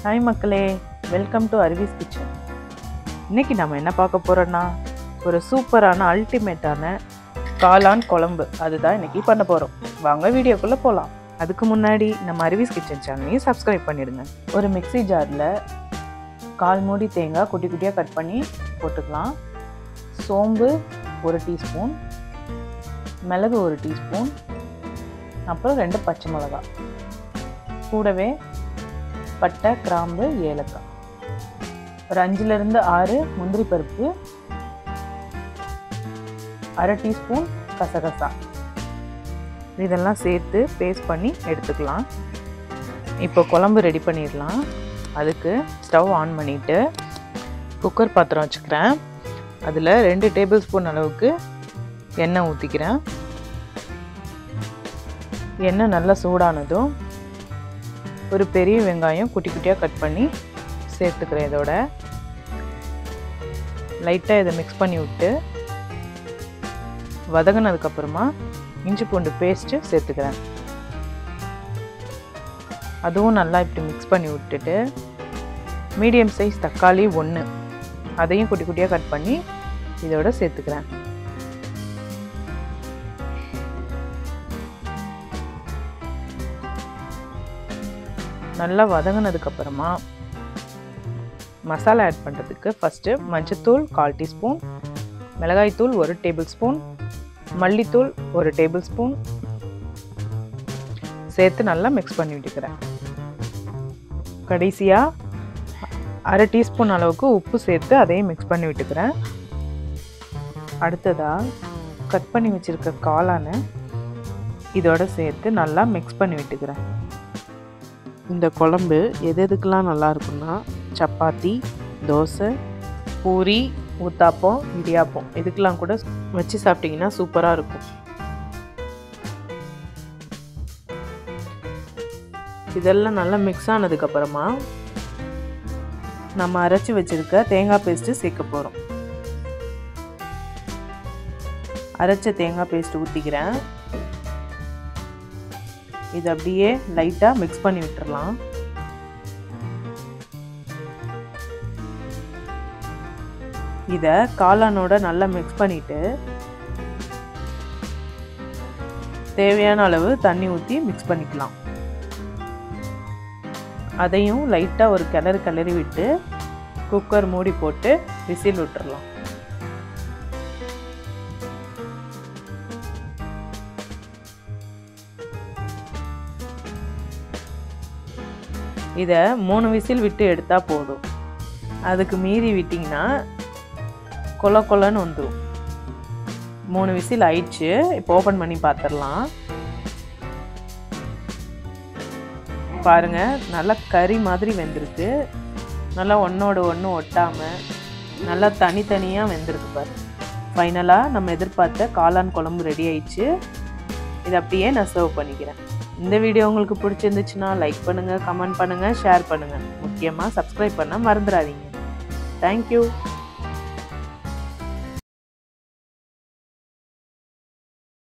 Hi மக்களே, welcome to அருவிஸ் kitchen. இன்றைக்கி நம்ம என்ன பார்க்க போகிறோன்னா, ஒரு சூப்பரான அல்டிமேட்டான காளான் குழம்பு அதுதான் இன்றைக்கி பண்ண போகிறோம். வாங்க வீடியோக்குள்ளே போகலாம். அதுக்கு முன்னாடி நம்ம அருவிஸ் கிச்சன் சேனலையும் சப்ஸ்கிரைப் பண்ணிவிடுங்க. ஒரு மிக்ஸி ஜாரில் 1/4 மூடி தேங்காய் குட்டி குட்டியாக கட் பண்ணி போட்டுக்கலாம். சோம்பு 1 டீஸ்பூன், மிளகு 1 டீஸ்பூன், அப்புறம் 2 பச்சை மிளகாய், கூடவே பட்டை, கிராம்பு, ஏலக்காய், ஒரு 5லிருந்து 6 முந்திரி பருப்பு, 1/2 டீஸ்பூன் கசகசா, இதெல்லாம் சேர்த்து பேஸ்ட் பண்ணி எடுத்துக்கலாம். இப்போ குழம்பு ரெடி பண்ணிடலாம். அதுக்கு ஸ்டவ் ஆன் பண்ணிவிட்டு குக்கர் பாத்திரம் வச்சுக்கிறேன். அதில் 2 டேபிள் ஸ்பூன் அளவுக்கு எண்ணெய் ஊற்றிக்கிறேன். எண்ணெய் நல்லா சூடானதும் ஒரு பெரிய வெங்காயம் குட்டி குட்டியாக கட் பண்ணி சேர்த்துக்கிறேன். இதோட லைட்டாக இதை மிக்ஸ் பண்ணி விட்டு வதங்கினதுக்கப்புறமா இஞ்சி பூண்டு பேஸ்ட்டு சேர்த்துக்கிறேன். அதுவும் நல்லா இப்படி மிக்ஸ் பண்ணி விட்டுட்டு மீடியம் சைஸ் தக்காளி 1 அதையும் குட்டி குட்டியாக கட் பண்ணி இதோட சேர்த்துக்கிறேன். நல்லா வதங்கினதுக்கப்புறமா மசாலா ஆட் பண்ணுறதுக்கு ஃபஸ்ட்டு மஞ்சத்தூள் 1/4 டீஸ்பூன், மிளகாய்த்தூள் 1 டேபிள் ஸ்பூன், மல்லித்தூள் 1 டேபிள் ஸ்பூன் சேர்த்து நல்லா மிக்ஸ் பண்ணி விட்டுக்கிறேன். கடைசியாக 1/2 டீஸ்பூன் அளவுக்கு உப்பு சேர்த்து அதையும் மிக்ஸ் பண்ணி விட்டுக்கிறேன். அடுத்ததாக கட் பண்ணி வச்சுருக்க காளானை இதோட சேர்த்து நல்லா மிக்ஸ் பண்ணி விட்டுக்கிறேன். இந்த குழம்பு எதுக்கெல்லாம் நல்லா இருக்குன்னா, சப்பாத்தி, தோசை, பூரி, ஊத்தாப்பம், இடியாப்பம் இதுக்கெல்லாம் கூட வச்சு சாப்பிட்டிங்கன்னா சூப்பராக இருக்கும். இதெல்லாம் நல்லா மிக்ஸ் ஆனதுக்கப்புறமா நம்ம அரைச்சி வச்சுருக்க தேங்காய் பேஸ்ட்டு சேர்க்க போகிறோம். அரைச்ச தேங்காய் பேஸ்ட்டு ஊற்றிக்கிறேன். இது அப்படியே லைட்டாக மிக்ஸ் பண்ணி விட்டுறலாம். இதை காளானோட நல்லா மிக்ஸ் பண்ணிவிட்டு தேவையான அளவு தண்ணி ஊற்றி மிக்ஸ் பண்ணிக்கலாம். அதையும் லைட்டாக ஒரு கிளறி விட்டு குக்கர் மூடி போட்டு விசில் விட்டுறலாம். இதை 3 விசில் விட்டு எடுத்தால் போதும். அதுக்கு மீறி விட்டிங்கன்னா கொலன்னு வந்துடும். 3 விசில் ஆயிடுச்சு. இப்போ ஓப்பன் பண்ணி பார்த்துடலாம். பாருங்கள், நல்லா கறி மாதிரி வெந்திருக்கு. நல்லா ஒன்றோடு ஒன்று ஒட்டாமல் நல்லா தனித்தனியாக வெந்திருக்கு பாருங்கள். ஃபைனலாக நம்ம எதிர்பார்த்த காளான் குழம்பு ரெடி ஆயிடுச்சு. இதை அப்படியே நான் சர்வ் பண்ணிக்கிறேன். இந்த வீடியோ உங்களுக்கு பிடிச்சிருந்துச்சுன்னா லைக் பண்ணுங்கள், கமெண்ட் பண்ணுங்கள், ஷேர் பண்ணுங்கள். முக்கியமாக சப்ஸ்கிரைப் பண்ண மறந்துடாதீங்க. தேங்க்யூ.